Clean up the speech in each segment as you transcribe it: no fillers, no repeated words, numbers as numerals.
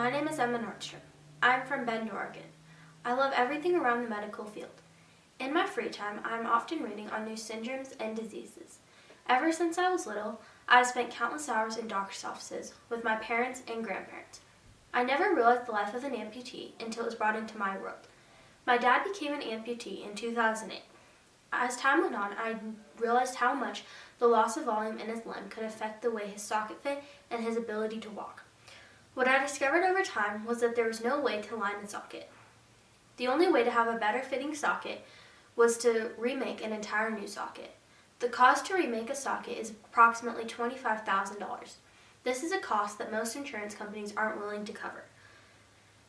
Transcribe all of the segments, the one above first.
My name is Emma Nordstrom. I'm from Bend, Oregon. I love everything around the medical field. In my free time, I'm often reading on new syndromes and diseases. Ever since I was little, I've spent countless hours in doctor's offices with my parents and grandparents. I never realized the life of an amputee until it was brought into my world. My dad became an amputee in 2008. As time went on, I realized how much the loss of volume in his limb could affect the way his socket fit and his ability to walk. What I discovered over time was that there was no way to line the socket. The only way to have a better fitting socket was to remake an entire new socket. The cost to remake a socket is approximately $25,000. This is a cost that most insurance companies aren't willing to cover.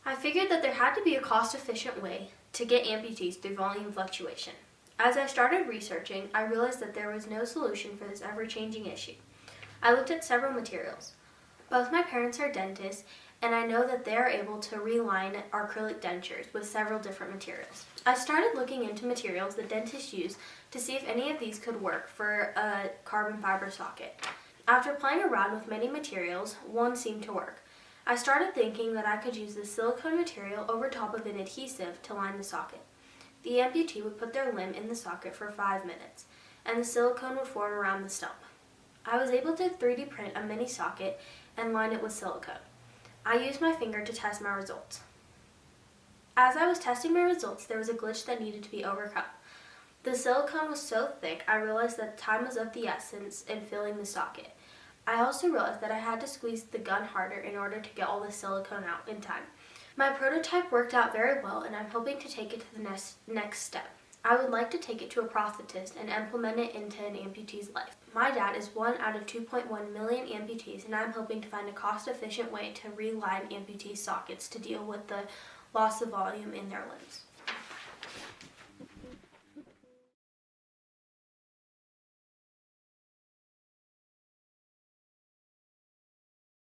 I figured that there had to be a cost-efficient way to get amputees through volume fluctuation. As I started researching, I realized that there was no solution for this ever-changing issue. I looked at several materials. Both my parents are dentists, and I know that they are able to reline acrylic dentures with several different materials. I started looking into materials that dentists use to see if any of these could work for a carbon fiber socket. After playing around with many materials, one seemed to work. I started thinking that I could use the silicone material over top of an adhesive to line the socket. The amputee would put their limb in the socket for 5 minutes, and the silicone would form around the stump. I was able to 3D print a mini socket and line it with silicone. I used my finger to test my results. As I was testing my results, there was a glitch that needed to be overcome. The silicone was so thick, I realized that time was of the essence in filling the socket. I also realized that I had to squeeze the gun harder in order to get all the silicone out in time. My prototype worked out very well, and I'm hoping to take it to the next step. I would like to take it to a prosthetist and implement it into an amputee's life. My dad is one out of 2.1 million amputees, and I'm hoping to find a cost-efficient way to reline amputee sockets to deal with the loss of volume in their limbs.